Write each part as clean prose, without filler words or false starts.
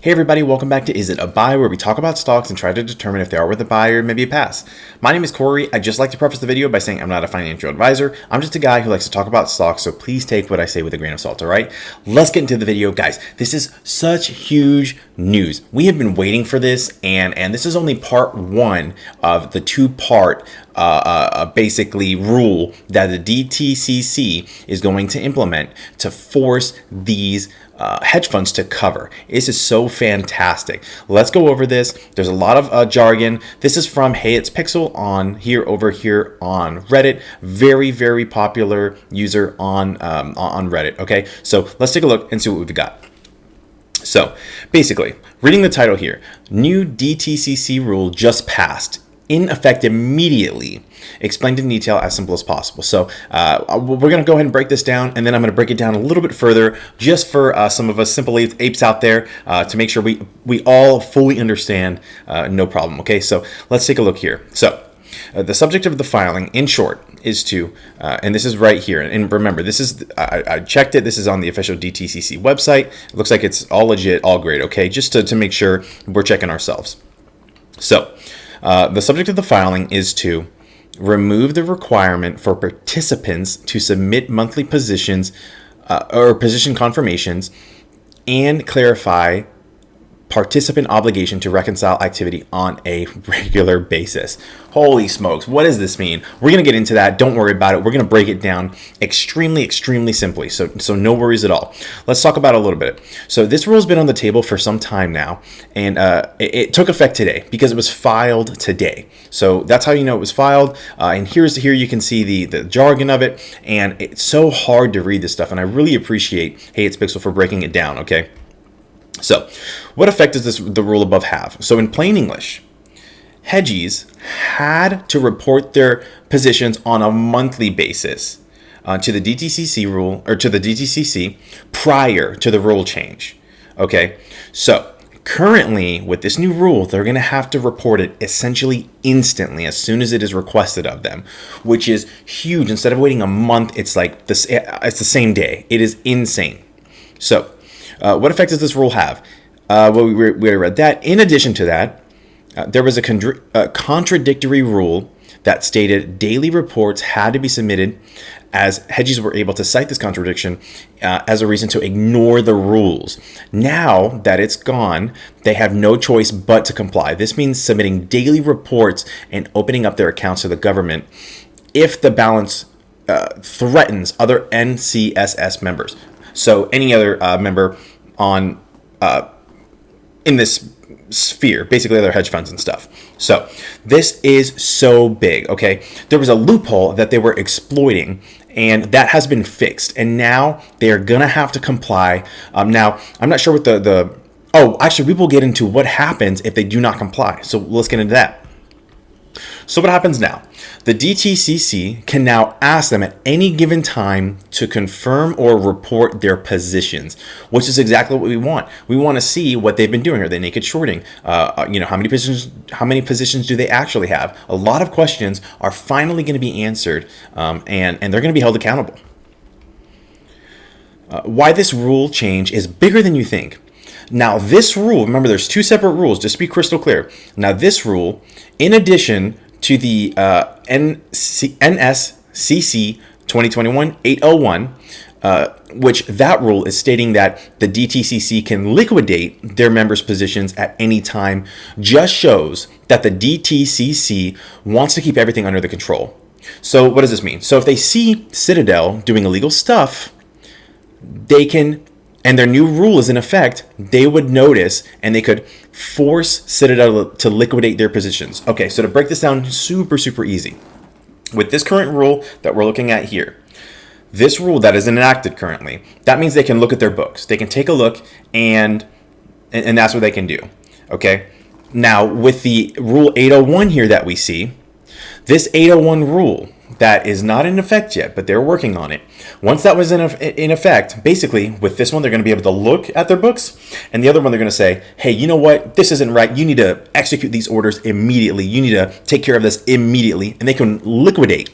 Hey everybody, welcome back to Is It a Buy, where we talk about stocks and try to determine if they are worth a buy or maybe a pass. My name is Corey. I'd just like to preface the video by saying I'm not a financial advisor. I'm just a guy who likes to talk about stocks, so please take what I say with a grain of salt, alright? Let's get into the video. Guys, this is such huge news. We have been waiting for this, and this is only part one of the two-part basically rule that the DTCC is going to implement to force these hedge funds to cover. This is so fantastic. Let's go over this. There's a lot of jargon. This is from Hey It's Pixel over here on Reddit. Very, very popular user on Reddit. Okay, so let's take a look and see what we've got. So basically, reading the title here, new DTCC rule just passed. In effect immediately, explained in detail as simple as possible. So we're going to go ahead and break this down, and then I'm going to break it down a little bit further just for some of us simple apes out there to make sure we all fully understand, no problem. Okay, so let's take a look here. So the subject of the filing, in short, is to, and this is right here, and remember, this is, I checked it, this is on the official DTCC website. It looks like it's all legit, all great, okay, just to make sure we're checking ourselves. So, the subject of the filing is to remove the requirement for participants to submit monthly positions or position confirmations and clarify participant obligation to reconcile activity on a regular basis. Holy smokes, what does this mean? We're going to get into that. Don't worry about it. We're going to break it down extremely simply. So no worries at all. Let's talk about it a little bit. So this rule has been on the table for some time now, and it took effect today because it was filed today. So that's how you know it was filed. And here you can see the jargon of it, and it's so hard to read this stuff. And I really appreciate Hey It's Pixel for breaking it down. Okay. So, what effect does the rule above have? So, in plain English, hedgies had to report their positions on a monthly basis to the DTCC rule, or to the DTCC, prior to the rule change. Okay, so currently with this new rule, they're going to have to report it essentially instantly as soon as it is requested of them, which is huge. Instead of waiting a month, it's like this. It's the same day. It is insane. So, what effect does this rule have? Well, we read that. In addition to that, there was a contradictory rule that stated daily reports had to be submitted, as hedgies were able to cite this contradiction as a reason to ignore the rules. Now that it's gone, they have no choice but to comply. This means submitting daily reports and opening up their accounts to the government if the balance threatens other NCSS members. So any other member on in this sphere, basically other hedge funds and stuff. So this is so big, okay? There was a loophole that they were exploiting, and that has been fixed. And now they are gonna have to comply. Now, I'm not sure what actually, we will get into what happens if they do not comply. So let's get into that. So what happens now? The DTCC can now ask them at any given time to confirm or report their positions, which is exactly what we want. We want to see what they've been doing. Are they naked shorting? How many positions do they actually have? A lot of questions are finally going to be answered, and they're going to be held accountable. Why this rule change is bigger than you think. Now, this rule, remember, there's two separate rules, just to be crystal clear. Now, this rule, in addition to the NSCC 2021-801, which that rule is stating that the DTCC can liquidate their members' positions at any time, just shows that the DTCC wants to keep everything under the control. So what does this mean? So if they see Citadel doing illegal stuff, they can, and their new rule is in effect, they would notice and they could force Citadel to liquidate their positions. Okay, so to break this down super easy. With this current rule that we're looking at here, this rule that is enacted currently, that means they can look at their books. They can take a look and that's what they can do. Okay, now with the rule 801 here that we see, this 801 rule that is not in effect yet, but they're working on it. Once that was in effect, basically, with this one, they're going to be able to look at their books, and the other one, they're going to say, hey, you know what? This isn't right. You need to execute these orders immediately. You need to take care of this immediately, and they can liquidate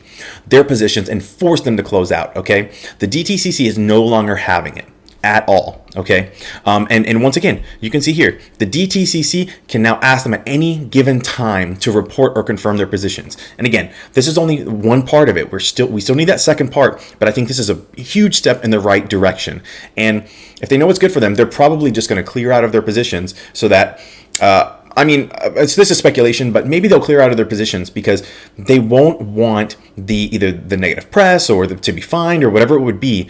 their positions and force them to close out, okay? The DTCC is no longer having it. at all. Okay, and once again, you can see here the DTCC can now ask them at any given time to report or confirm their positions. And again, this is only one part of it. We still need that second part, but I think this is a huge step in the right direction. And if they know what's good for them, they're probably just going to clear out of their positions so that. This is speculation, but maybe they'll clear out of their positions because they won't want either the negative press or to be fined or whatever it would be,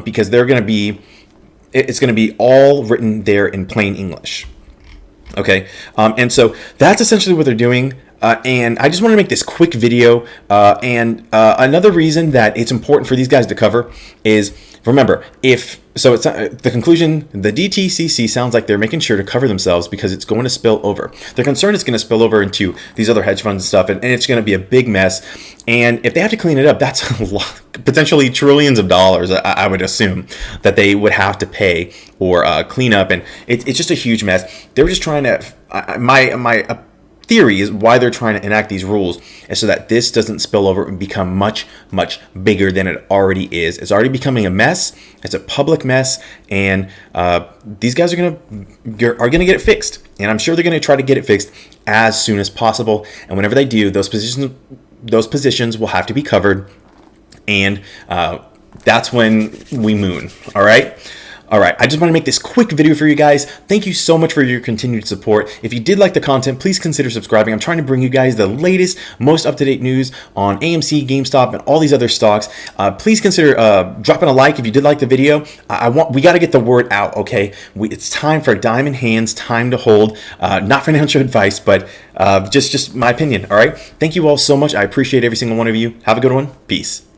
because it's going to be all written there in plain English. Okay, and so that's essentially what they're doing. And I just want to make this quick video. And another reason that it's important for these guys to cover is, remember, it's the conclusion, the DTCC sounds like they're making sure to cover themselves because it's going to spill over. They're concerned it's going to spill over into these other hedge funds and stuff, and it's going to be a big mess. And if they have to clean it up, that's a lot, potentially trillions of dollars, I would assume, that they would have to pay or clean up. And it's just a huge mess. They were just trying to, my theory is why they're trying to enact these rules is so that this doesn't spill over and become much, much bigger than it already is. It's already becoming a mess. It's a public mess, and these guys are gonna get it fixed. And I'm sure they're gonna try to get it fixed as soon as possible. And whenever they do, those positions will have to be covered, and that's when we moon. All right, I just want to make this quick video for you guys. Thank you so much for your continued support. If you did like the content, please consider subscribing. I'm trying to bring you guys the latest, most up-to-date news on AMC, GameStop, and all these other stocks. Please consider dropping a like if you did like the video. We got to get the word out, okay? It's time for diamond hands, time to hold. Not financial advice, but just my opinion, all right? Thank you all so much. I appreciate every single one of you. Have a good one. Peace.